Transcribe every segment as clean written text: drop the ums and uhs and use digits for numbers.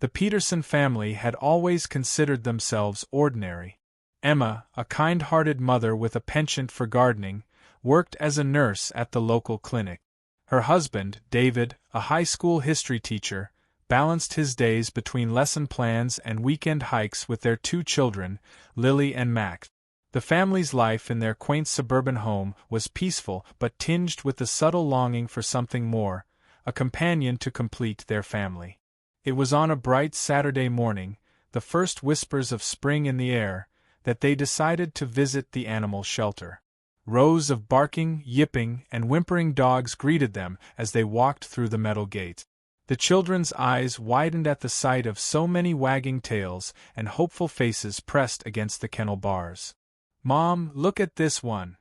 The Peterson family had always considered themselves ordinary. Emma, a kind-hearted mother with a penchant for gardening, worked as a nurse at the local clinic. Her husband, David, a high school history teacher, balanced his days between lesson plans and weekend hikes with their two children, Lily and Max. The family's life in their quaint suburban home was peaceful but tinged with the subtle longing for something more, a companion to complete their family. It was on a bright Saturday morning, the first whispers of spring in the air, that they decided to visit the animal shelter. Rows of barking, yipping, and whimpering dogs greeted them as they walked through the metal gate. The children's eyes widened at the sight of so many wagging tails and hopeful faces pressed against the kennel bars. "Mom, look at this one,"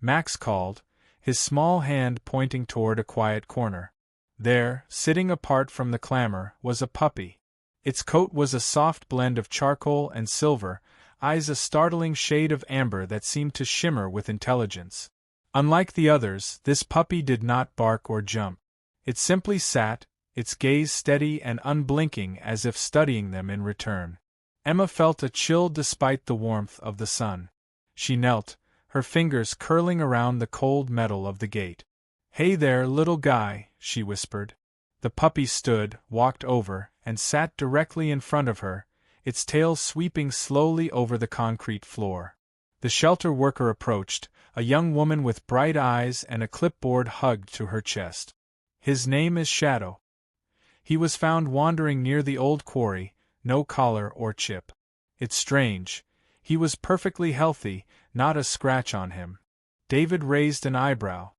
Max called, his small hand pointing toward a quiet corner. There, sitting apart from the clamor, was a puppy. Its coat was a soft blend of charcoal and silver, eyes a startling shade of amber that seemed to shimmer with intelligence. Unlike the others, this puppy did not bark or jump. It simply sat, its gaze steady and unblinking as if studying them in return. Emma felt a chill despite the warmth of the sun. She knelt, her fingers curling around the cold metal of the gate. "Hey there, little guy," she whispered. The puppy stood, walked over, and sat directly in front of her, its tail sweeping slowly over the concrete floor. The shelter worker approached, a young woman with bright eyes and a clipboard hugged to her chest. "His name is Shadow. He was found wandering near the old quarry, no collar or chip. It's strange. He was perfectly healthy, not a scratch on him." David raised an eyebrow.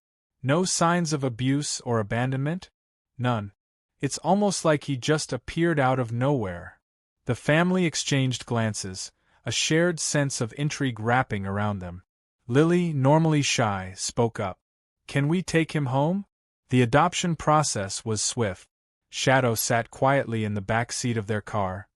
"No signs of abuse or abandonment?" "None. It's almost like he just appeared out of nowhere." The family exchanged glances, a shared sense of intrigue wrapping around them. Lily, normally shy, spoke up. "Can we take him home?" The adoption process was swift. Shadow sat quietly in the back seat of their car,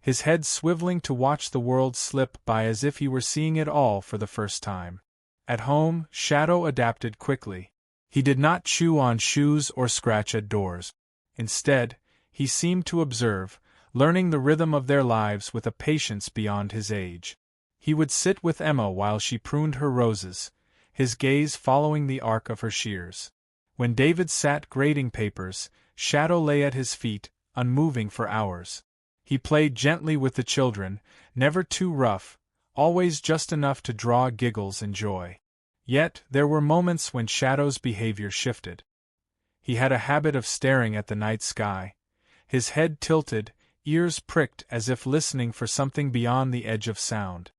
his head swiveling to watch the world slip by as if he were seeing it all for the first time. At home, Shadow adapted quickly. He did not chew on shoes or scratch at doors. Instead, he seemed to observe, learning the rhythm of their lives with a patience beyond his age. He would sit with Emma while she pruned her roses, his gaze following the arc of her shears. When David sat grading papers, Shadow lay at his feet, unmoving for hours. He played gently with the children, never too rough, always just enough to draw giggles and joy. Yet, there were moments when Shadow's behavior shifted. He had a habit of staring at the night sky, his head tilted, ears pricked as if listening for something beyond the edge of sound.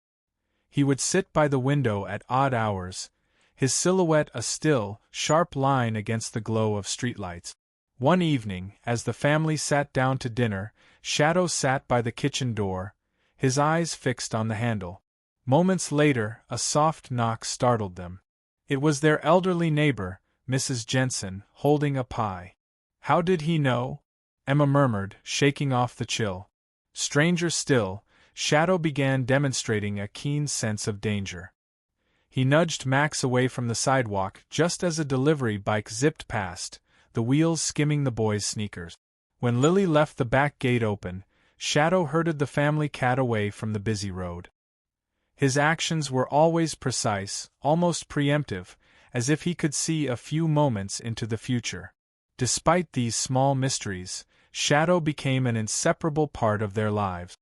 He would sit by the window at odd hours, his silhouette a still, sharp line against the glow of streetlights. One evening, as the family sat down to dinner, Shadow sat by the kitchen door, his eyes fixed on the handle. Moments later, a soft knock startled them. It was their elderly neighbor, Mrs. Jensen, holding a pie. "How did he know?" Emma murmured, shaking off the chill. Stranger still, Shadow began demonstrating a keen sense of danger. He nudged Max away from the sidewalk just as a delivery bike zipped past, the wheels skimming the boy's sneakers. When Lily left the back gate open, Shadow herded the family cat away from the busy road. His actions were always precise, almost preemptive, as if he could see a few moments into the future. Despite these small mysteries, Shadow became an inseparable part of their lives.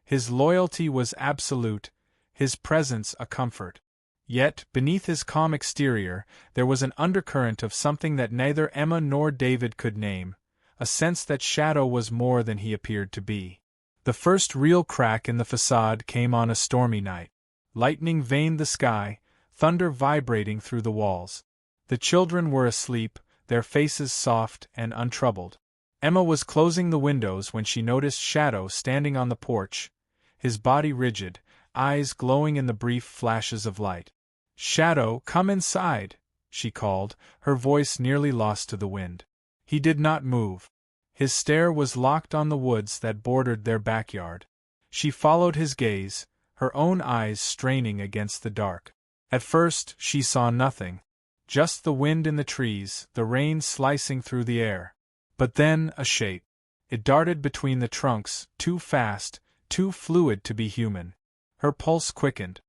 His loyalty was absolute, his presence a comfort. Yet, beneath his calm exterior, there was an undercurrent of something that neither Emma nor David could name, a sense that Shadow was more than he appeared to be. The first real crack in the facade came on a stormy night. Lightning veined the sky, thunder vibrating through the walls. The children were asleep, their faces soft and untroubled. Emma was closing the windows when she noticed Shadow standing on the porch, his body rigid, eyes glowing in the brief flashes of light. "Shadow, come inside," she called, her voice nearly lost to the wind. He did not move. His stare was locked on the woods that bordered their backyard. She followed his gaze, her own eyes straining against the dark. At first, she saw nothing. Just the wind in the trees, the rain slicing through the air. But then, a shape. It darted between the trunks, too fast, too fluid to be human. Her pulse quickened.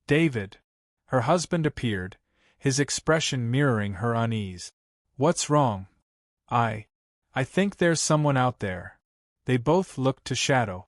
David! Her husband appeared, his expression mirroring her unease. What's wrong? I think there's someone out there. They both looked to Shadow.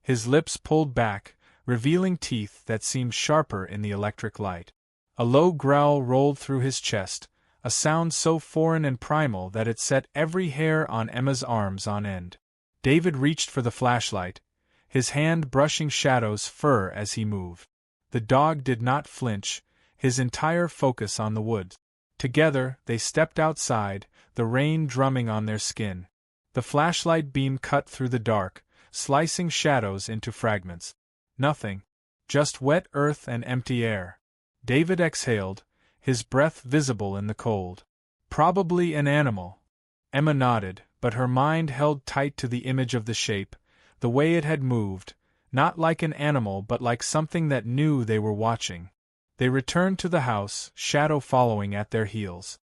His lips pulled back, revealing teeth that seemed sharper in the electric light. A low growl rolled through his chest, a sound so foreign and primal that it set every hair on Emma's arms on end. David reached for the flashlight, his hand brushing Shadow's fur as he moved. The dog did not flinch, his entire focus on the woods. Together, they stepped outside, the rain drumming on their skin. The flashlight beam cut through the dark, slicing shadows into fragments. Nothing. Just wet earth and empty air. David exhaled, his breath visible in the cold. Probably an animal. Emma nodded, but her mind held tight to the image of the shape, the way it had moved, not like an animal but like something that knew they were watching. They returned to the house, Shadow following at their heels.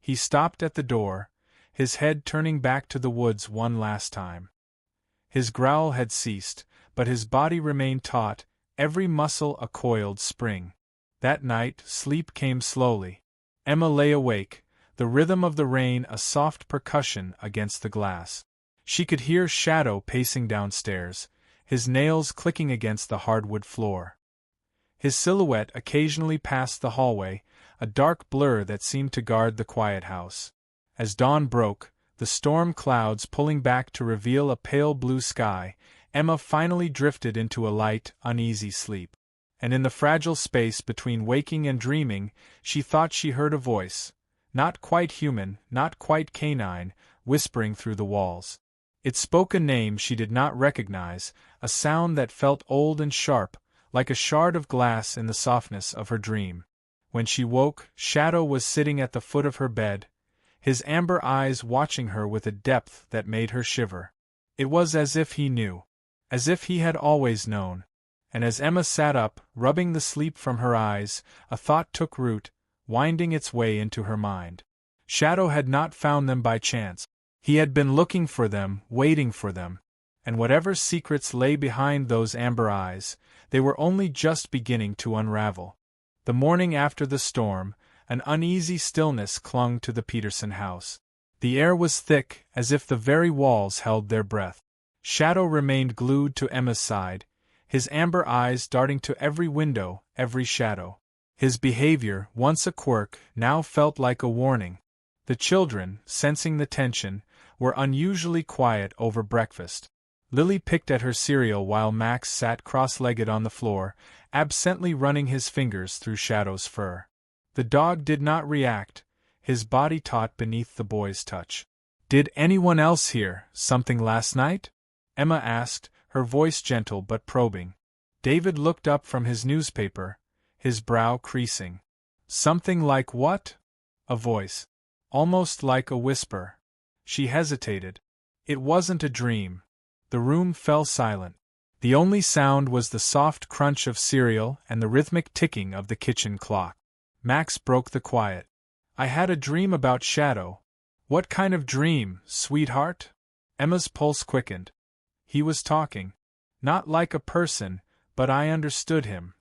He stopped at the door, his head turning back to the woods one last time. His growl had ceased, but his body remained taut, every muscle a coiled spring. That night, sleep came slowly. Emma lay awake, the rhythm of the rain a soft percussion against the glass. She could hear Shadow pacing downstairs, his nails clicking against the hardwood floor. His silhouette occasionally passed the hallway, a dark blur that seemed to guard the quiet house. As dawn broke, the storm clouds pulling back to reveal a pale blue sky, Emma finally drifted into a light, uneasy sleep. And in the fragile space between waking and dreaming, she thought she heard a voice, not quite human, not quite canine, whispering through the walls. It spoke a name she did not recognize, a sound that felt old and sharp, like a shard of glass in the softness of her dream. When she woke, Shadow was sitting at the foot of her bed, his amber eyes watching her with a depth that made her shiver. It was as if he knew. As if he had always known. And as Emma sat up, rubbing the sleep from her eyes, a thought took root, winding its way into her mind. Shadow had not found them by chance. He had been looking for them, waiting for them. And whatever secrets lay behind those amber eyes, they were only just beginning to unravel. The morning after the storm, an uneasy stillness clung to the Peterson house. The air was thick, as if the very walls held their breath. Shadow remained glued to Emma's side, his amber eyes darting to every window, every shadow. His behavior, once a quirk, now felt like a warning. The children, sensing the tension, were unusually quiet over breakfast. Lily picked at her cereal while Max sat cross-legged on the floor, absently running his fingers through Shadow's fur. The dog did not react, his body taut beneath the boy's touch. "Did anyone else hear something last night?" Emma asked, her voice gentle but probing. David looked up from his newspaper, his brow creasing. "Something like what?" A voice. Almost like a whisper. She hesitated. It wasn't a dream. The room fell silent. The only sound was the soft crunch of cereal and the rhythmic ticking of the kitchen clock. Max broke the quiet. "I had a dream about Shadow." "What kind of dream, sweetheart?" Emma's pulse quickened. He was talking. Not like a person, but I understood him.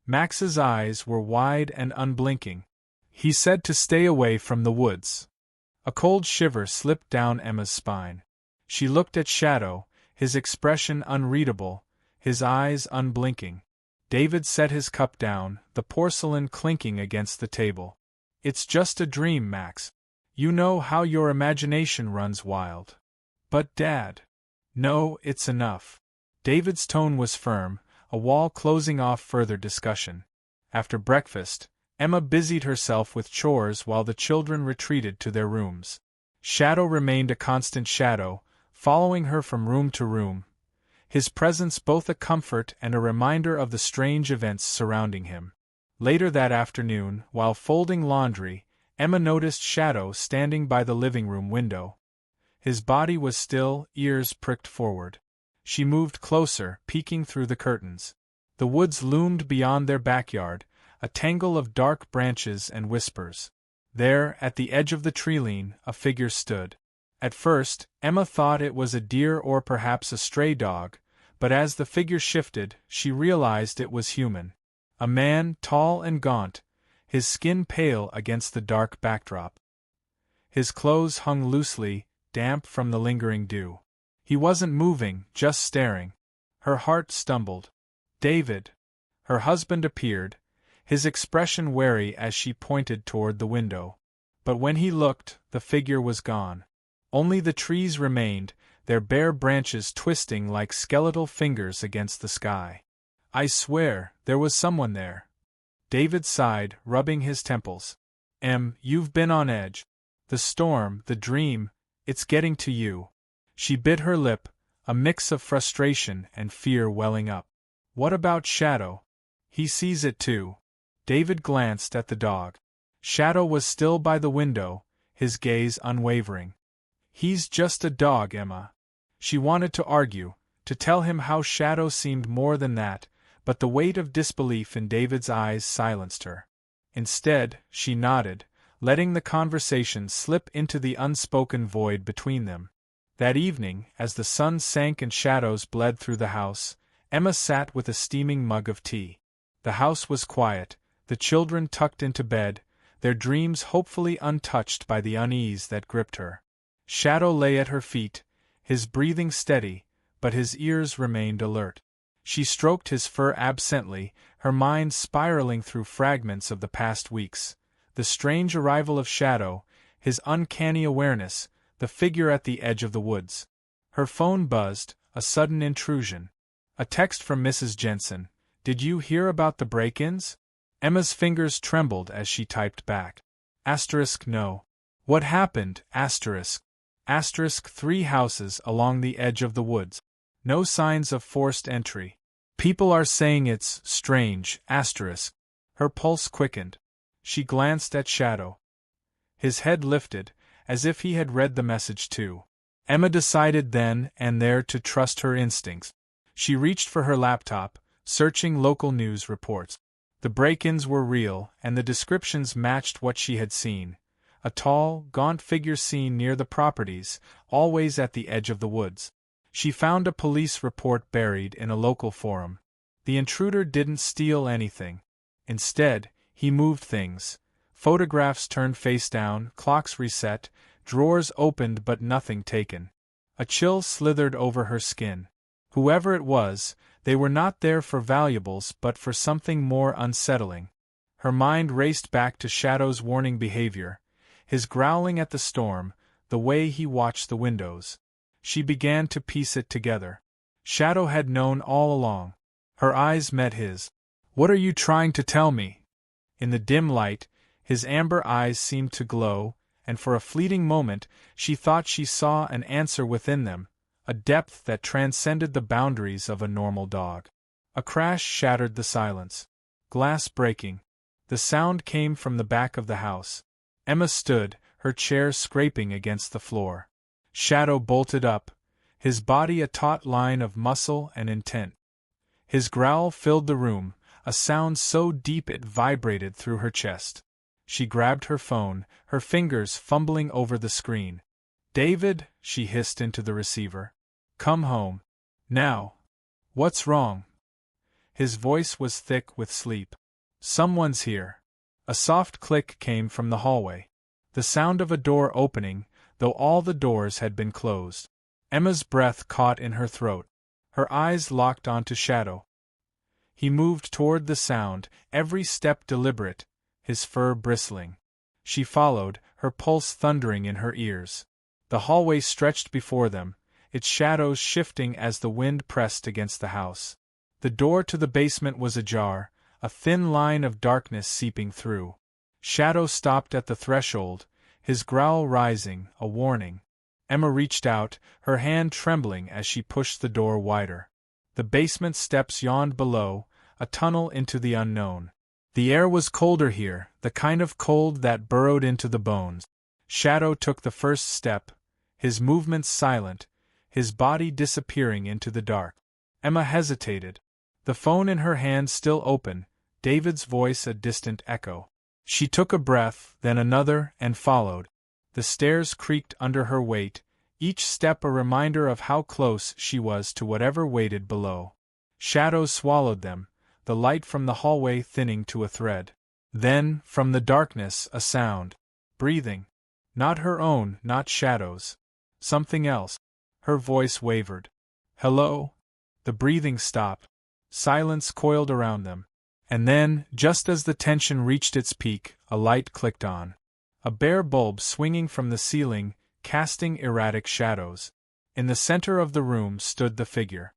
Max's eyes were wide and unblinking. "He said to stay away from the woods." A cold shiver slipped down Emma's spine. She looked at Shadow, his expression unreadable, his eyes unblinking. David set his cup down, the porcelain clinking against the table. "It's just a dream, Max. You know how your imagination runs wild." "But Dad..." "No, it's enough." David's tone was firm, a wall closing off further discussion. After breakfast, Emma busied herself with chores while the children retreated to their rooms. Shadow remained a constant shadow, following her from room to room, his presence both a comfort and a reminder of the strange events surrounding him. Later that afternoon, while folding laundry, Emma noticed Shadow standing by the living room window. His body was still, ears pricked forward. She moved closer, peeking through the curtains. The woods loomed beyond their backyard, a tangle of dark branches and whispers. There, at the edge of the treeline, a figure stood. At first, Emma thought it was a deer or perhaps a stray dog, but as the figure shifted, she realized it was human. A man, tall and gaunt, his skin pale against the dark backdrop. His clothes hung loosely, damp from the lingering dew. He wasn't moving, just staring. Her heart stumbled. David! Her husband appeared, his expression wary as she pointed toward the window. But when he looked, the figure was gone. Only the trees remained, their bare branches twisting like skeletal fingers against the sky. I swear, there was someone there. David sighed, rubbing his temples. You've been on edge. The storm, the dream, it's getting to you. She bit her lip, a mix of frustration and fear welling up. What about Shadow? He sees it too. David glanced at the dog. Shadow was still by the window, his gaze unwavering. He's just a dog, Emma. She wanted to argue, to tell him how Shadow seemed more than that, but the weight of disbelief in David's eyes silenced her. Instead, she nodded, letting the conversation slip into the unspoken void between them. That evening, as the sun sank and shadows bled through the house, Emma sat with a steaming mug of tea. The house was quiet, the children tucked into bed, their dreams hopefully untouched by the unease that gripped her. Shadow lay at her feet, his breathing steady, but his ears remained alert. She stroked his fur absently, her mind spiraling through fragments of the past weeks. The strange arrival of Shadow, his uncanny awareness, the figure at the edge of the woods. Her phone buzzed, a sudden intrusion. A text from Mrs. Jensen. Did you hear about the break-ins? Emma's fingers trembled as she typed back. No. What happened? 3 houses along the edge of the woods. No signs of forced entry. People are saying it's strange. Her pulse quickened. She glanced at Shadow. His head lifted, as if he had read the message too. Emma decided then and there to trust her instincts. She reached for her laptop, searching local news reports. The break-ins were real, and the descriptions matched what she had seen. A tall, gaunt figure seen near the properties, always at the edge of the woods. She found a police report buried in a local forum. The intruder didn't steal anything. Instead, he moved things. Photographs turned face down, clocks reset, drawers opened but nothing taken. A chill slithered over her skin. Whoever it was, they were not there for valuables but for something more unsettling. Her mind raced back to Shadow's warning behavior, his growling at the storm, the way he watched the windows. She began to piece it together. Shadow had known all along. Her eyes met his. What are you trying to tell me? In the dim light, his amber eyes seemed to glow, and for a fleeting moment she thought she saw an answer within them, a depth that transcended the boundaries of a normal dog. A crash shattered the silence. Glass breaking. The sound came from the back of the house. Emma stood, her chair scraping against the floor. Shadow bolted up, his body a taut line of muscle and intent. His growl filled the room, a sound so deep it vibrated through her chest. She grabbed her phone, her fingers fumbling over the screen. David, she hissed into the receiver. Come home. Now. What's wrong? His voice was thick with sleep. Someone's here. A soft click came from the hallway. The sound of a door opening, though all the doors had been closed. Emma's breath caught in her throat. Her eyes locked onto Shadow. He moved toward the sound, every step deliberate, his fur bristling. She followed, her pulse thundering in her ears. The hallway stretched before them, its shadows shifting as the wind pressed against the house. The door to the basement was ajar, a thin line of darkness seeping through. Shadow stopped at the threshold, his growl rising, a warning. Emma reached out, her hand trembling as she pushed the door wider. The basement steps yawned below, a tunnel into the unknown. The air was colder here, the kind of cold that burrowed into the bones. Shadow took the first step, his movements silent, his body disappearing into the dark. Emma hesitated. The phone in her hand still open, David's voice a distant echo. She took a breath, then another, and followed. The stairs creaked under her weight, each step a reminder of how close she was to whatever waited below. Shadows swallowed them, the light from the hallway thinning to a thread. Then, from the darkness, a sound. Breathing. Not her own, not Shadow's. Something else. Her voice wavered. "Hello?" The breathing stopped. Silence coiled around them. And then, just as the tension reached its peak, a light clicked on. A bare bulb swinging from the ceiling, casting erratic shadows. In the center of the room stood the figure.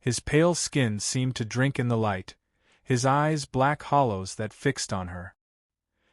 His pale skin seemed to drink in the light, his eyes black hollows that fixed on her.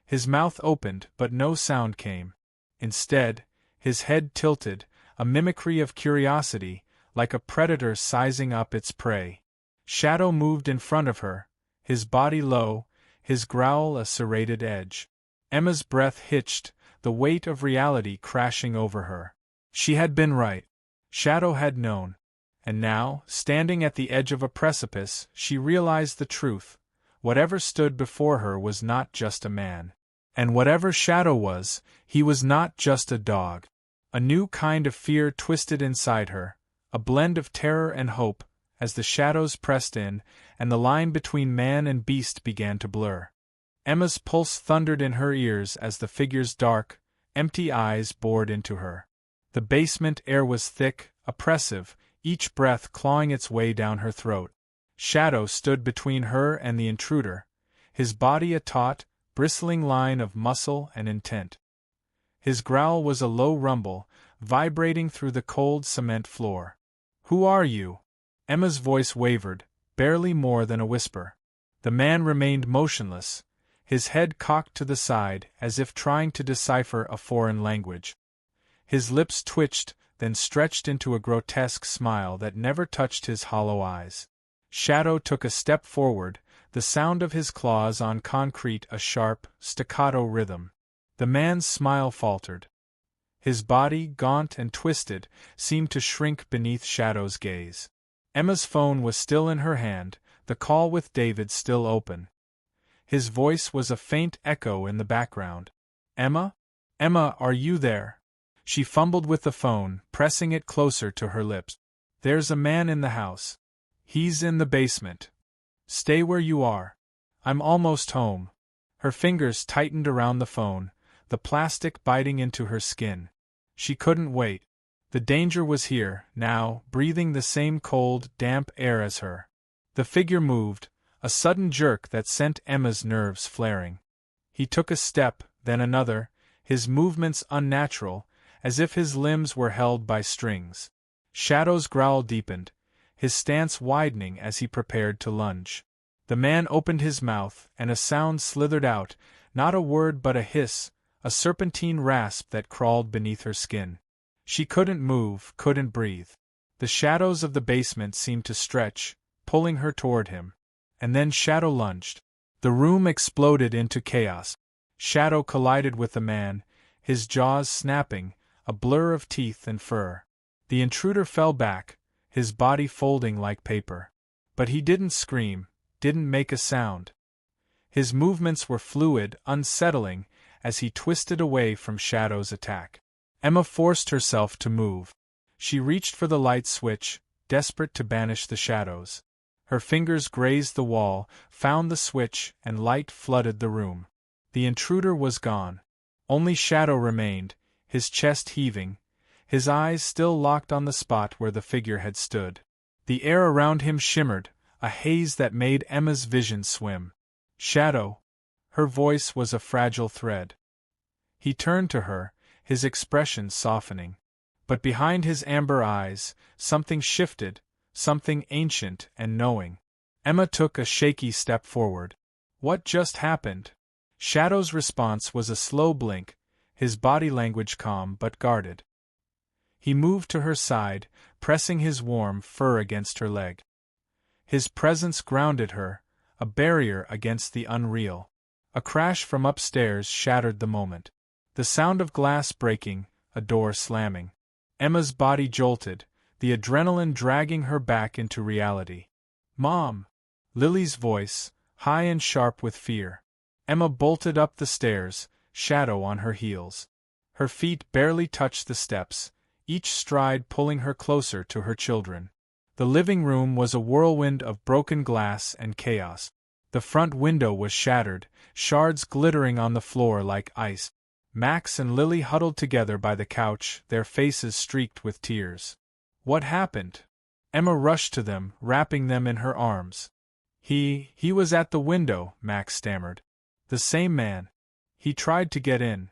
His mouth opened, but no sound came. Instead, his head tilted, a mimicry of curiosity, like a predator sizing up its prey. Shadow moved in front of her, his body low, his growl a serrated edge. Emma's breath hitched, the weight of reality crashing over her. She had been right. Shadow had known. And now, standing at the edge of a precipice, she realized the truth. Whatever stood before her was not just a man. And whatever Shadow was, he was not just a dog. A new kind of fear twisted inside her, a blend of terror and hope, as the shadows pressed in, and the line between man and beast began to blur. Emma's pulse thundered in her ears as the figure's dark, empty eyes bored into her. The basement air was thick, oppressive, each breath clawing its way down her throat. Shadow stood between her and the intruder, his body a taut, bristling line of muscle and intent. His growl was a low rumble, vibrating through the cold cement floor. "Who are you?" Emma's voice wavered, barely more than a whisper. The man remained motionless, his head cocked to the side as if trying to decipher a foreign language. His lips twitched, then stretched into a grotesque smile that never touched his hollow eyes. Shadow took a step forward, the sound of his claws on concrete a sharp, staccato rhythm. The man's smile faltered. His body, gaunt and twisted, seemed to shrink beneath Shadow's gaze. Emma's phone was still in her hand, the call with David still open. His voice was a faint echo in the background. "Emma? Emma, are you there?" She fumbled with the phone, pressing it closer to her lips. "There's a man in the house. He's in the basement. Stay where you are. I'm almost home." Her fingers tightened around the phone, the plastic biting into her skin. She couldn't wait. The danger was here, now, breathing the same cold, damp air as her. The figure moved, a sudden jerk that sent Emma's nerves flaring. He took a step, then another, his movements unnatural, as if his limbs were held by strings. Shadow's growl deepened, his stance widening as he prepared to lunge. The man opened his mouth, and a sound slithered out, not a word but a hiss, a serpentine rasp that crawled beneath her skin. She couldn't move, couldn't breathe. The shadows of the basement seemed to stretch, pulling her toward him. And then Shadow lunged. The room exploded into chaos. Shadow collided with the man, his jaws snapping, a blur of teeth and fur. The intruder fell back, his body folding like paper. But he didn't scream, didn't make a sound. His movements were fluid, unsettling, as he twisted away from Shadow's attack. Emma forced herself to move. She reached for the light switch, desperate to banish the shadows. Her fingers grazed the wall, found the switch, and light flooded the room. The intruder was gone. Only Shadow remained, his chest heaving, his eyes still locked on the spot where the figure had stood. The air around him shimmered, a haze that made Emma's vision swim. "Shadow." Her voice was a fragile thread. He turned to her, his expression softening. But behind his amber eyes, something shifted, something ancient and knowing. Emma took a shaky step forward. "What just happened?" Shadow's response was a slow blink, his body language calm but guarded. He moved to her side, pressing his warm fur against her leg. His presence grounded her, a barrier against the unreal. A crash from upstairs shattered the moment. The sound of glass breaking, a door slamming. Emma's body jolted, the adrenaline dragging her back into reality. "Mom!" Lily's voice, high and sharp with fear. Emma bolted up the stairs, Shadow on her heels. Her feet barely touched the steps, each stride pulling her closer to her children. The living room was a whirlwind of broken glass and chaos. The front window was shattered, shards glittering on the floor like ice. Max and Lily huddled together by the couch, their faces streaked with tears. What happened? Emma rushed to them, wrapping them in her arms. He was at the window, Max stammered. The same man. He tried to get in.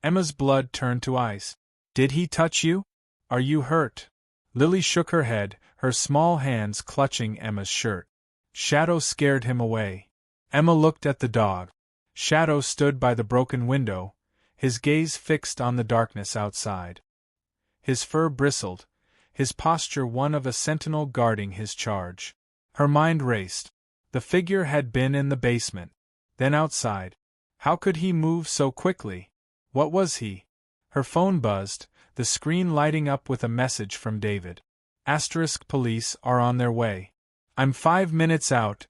Emma's blood turned to ice. Did he touch you? Are you hurt? Lily shook her head, her small hands clutching Emma's shirt. Shadow scared him away. Emma looked at the dog. Shadow stood by the broken window, his gaze fixed on the darkness outside. His fur bristled, his posture one of a sentinel guarding his charge. Her mind raced. The figure had been in the basement, then outside. How could he move so quickly? What was he? Her phone buzzed, the screen lighting up with a message from David. Police are on their way. I'm 5 minutes out,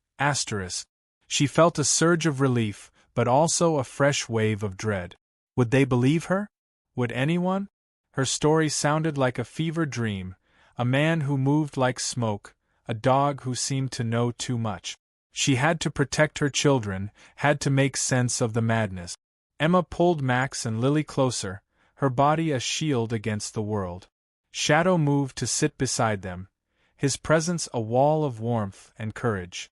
She felt a surge of relief, but also a fresh wave of dread. Would they believe her? Would anyone? Her story sounded like a fever dream, a man who moved like smoke, a dog who seemed to know too much. She had to protect her children, had to make sense of the madness. Emma pulled Max and Lily closer, her body a shield against the world. Shadow moved to sit beside them, his presence a wall of warmth and courage.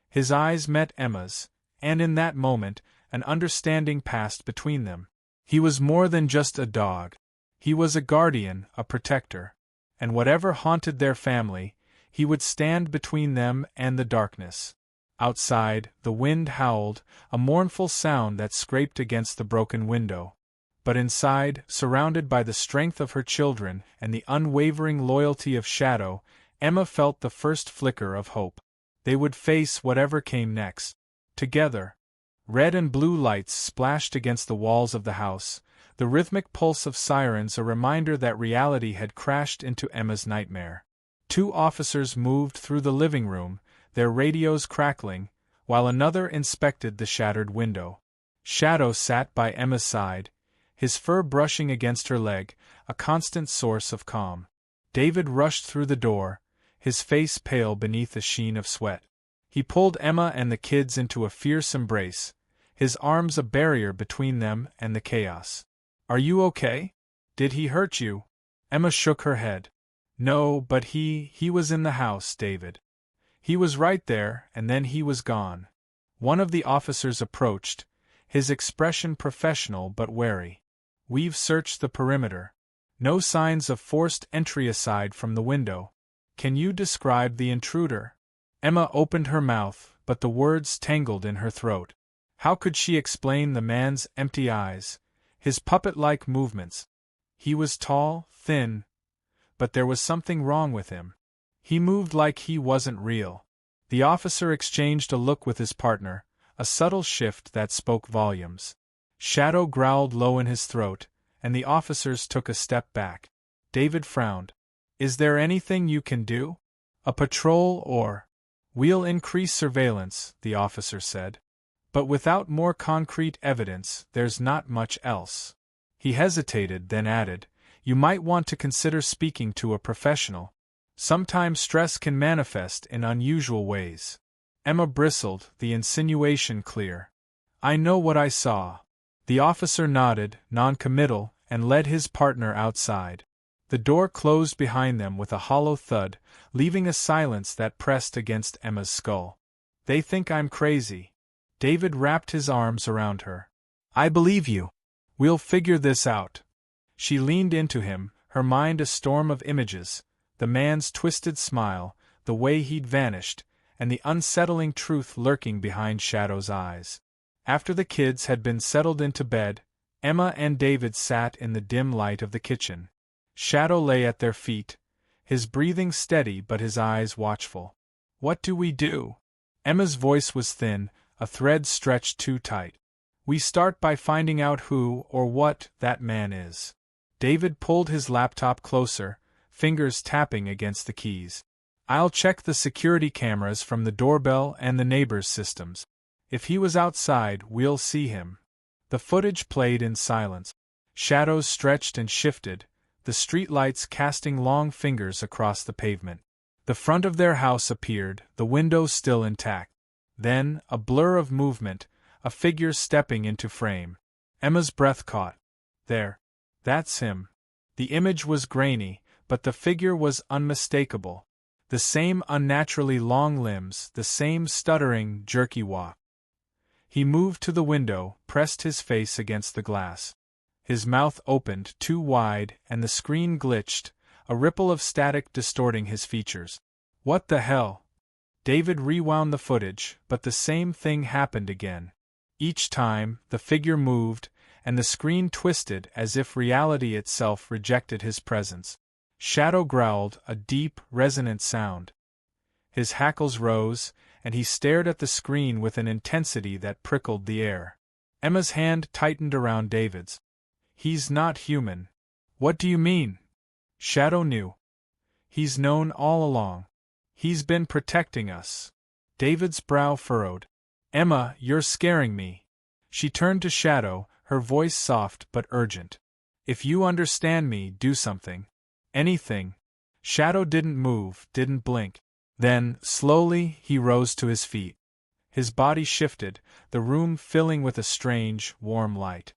His eyes met Emma's, and in that moment, an understanding passed between them. He was more than just a dog. He was a guardian, a protector. And whatever haunted their family, he would stand between them and the darkness. Outside, the wind howled, a mournful sound that scraped against the broken window. But inside, surrounded by the strength of her children and the unwavering loyalty of Shadow, Emma felt the first flicker of hope. They would face whatever came next. Together. Red and blue lights splashed against the walls of the house, the rhythmic pulse of sirens a reminder that reality had crashed into Emma's nightmare. 2 officers moved through the living room, their radios crackling, while another inspected the shattered window. Shadow sat by Emma's side, his fur brushing against her leg, a constant source of calm. David rushed through the door, his face pale beneath a sheen of sweat. He pulled Emma and the kids into a fierce embrace, his arms a barrier between them and the chaos. Are you okay? Did he hurt you? Emma shook her head. No, but he was in the house, David. He was right there, and then he was gone. One of the officers approached, his expression professional but wary. We've searched the perimeter. No signs of forced entry aside from the window. Can you describe the intruder? Emma opened her mouth, but the words tangled in her throat. How could she explain the man's empty eyes, his puppet-like movements? He was tall, thin, but there was something wrong with him. He moved like he wasn't real. The officer exchanged a look with his partner, a subtle shift that spoke volumes. Shadow growled low in his throat, and the officers took a step back. David frowned. Is there anything you can do? A patrol or... We'll increase surveillance, the officer said. But without more concrete evidence, there's not much else. He hesitated, then added, You might want to consider speaking to a professional. Sometimes stress can manifest in unusual ways. Emma bristled, the insinuation clear. I know what I saw. The officer nodded, non-committal, and led his partner outside. The door closed behind them with a hollow thud, leaving a silence that pressed against Emma's skull. They think I'm crazy. David wrapped his arms around her. I believe you. We'll figure this out. She leaned into him, her mind a storm of images, the man's twisted smile, the way he'd vanished, and the unsettling truth lurking behind Shadow's eyes. After the kids had been settled into bed, Emma and David sat in the dim light of the kitchen. Shadow lay at their feet, his breathing steady but his eyes watchful. What do we do? Emma's voice was thin, a thread stretched too tight. We start by finding out who or what that man is. David pulled his laptop closer, fingers tapping against the keys. I'll check the security cameras from the doorbell and the neighbors' systems. If he was outside, we'll see him. The footage played in silence. Shadows stretched and shifted, the street lights casting long fingers across the pavement. The front of their house appeared, the window still intact. Then, a blur of movement, a figure stepping into frame. Emma's breath caught. There. That's him. The image was grainy, but the figure was unmistakable. The same unnaturally long limbs, the same stuttering, jerky walk. He moved to the window, pressed his face against the glass. His mouth opened too wide, and the screen glitched, a ripple of static distorting his features. What the hell? David rewound the footage, but the same thing happened again. Each time, the figure moved, and the screen twisted as if reality itself rejected his presence. Shadow growled, a deep, resonant sound. His hackles rose, and he stared at the screen with an intensity that prickled the air. Emma's hand tightened around David's. He's not human. What do you mean? Shadow knew. He's known all along. He's been protecting us. David's brow furrowed. Emma, you're scaring me. She turned to Shadow, her voice soft but urgent. If you understand me, do something. Anything. Shadow didn't move, didn't blink. Then, slowly, he rose to his feet. His body shifted, the room filling with a strange, warm light.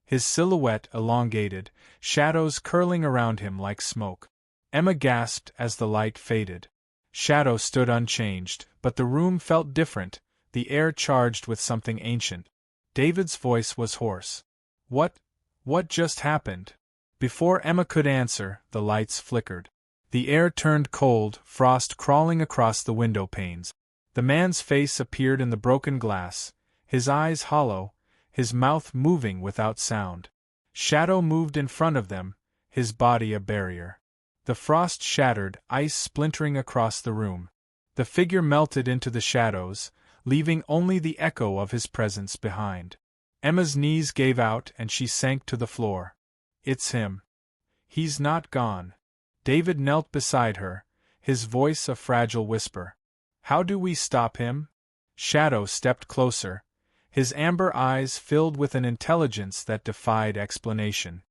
His silhouette elongated, shadows curling around him like smoke. Emma gasped as the light faded. Shadow stood unchanged, but the room felt different, the air charged with something ancient. David's voice was hoarse. What just happened? Before Emma could answer, the lights flickered. The air turned cold, frost crawling across the window panes. The man's face appeared in the broken glass, his eyes hollow, his mouth moving without sound. Shadow moved in front of them, his body a barrier. The frost shattered, ice splintering across the room. The figure melted into the shadows, leaving only the echo of his presence behind. Emma's knees gave out and she sank to the floor. It's him. He's not gone. David knelt beside her, his voice a fragile whisper. How do we stop him? Shadow stepped closer, his amber eyes filled with an intelligence that defied explanation.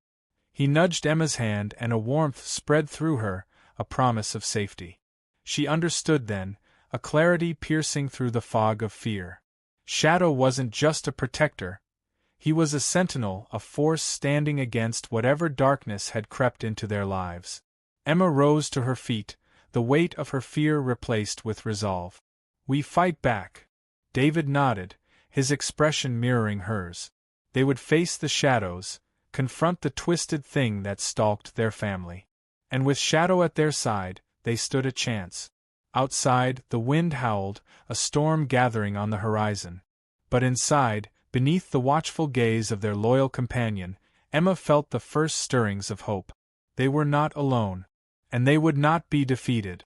He nudged Emma's hand and a warmth spread through her, a promise of safety. She understood then, a clarity piercing through the fog of fear. Shadow wasn't just a protector. He was a sentinel, a force standing against whatever darkness had crept into their lives. Emma rose to her feet, the weight of her fear replaced with resolve. We fight back. David nodded, his expression mirroring hers. They would face the shadows, confront the twisted thing that stalked their family. And with Shadow at their side, they stood a chance. Outside, the wind howled, a storm gathering on the horizon. But inside, beneath the watchful gaze of their loyal companion, Emma felt the first stirrings of hope. They were not alone. And they would not be defeated.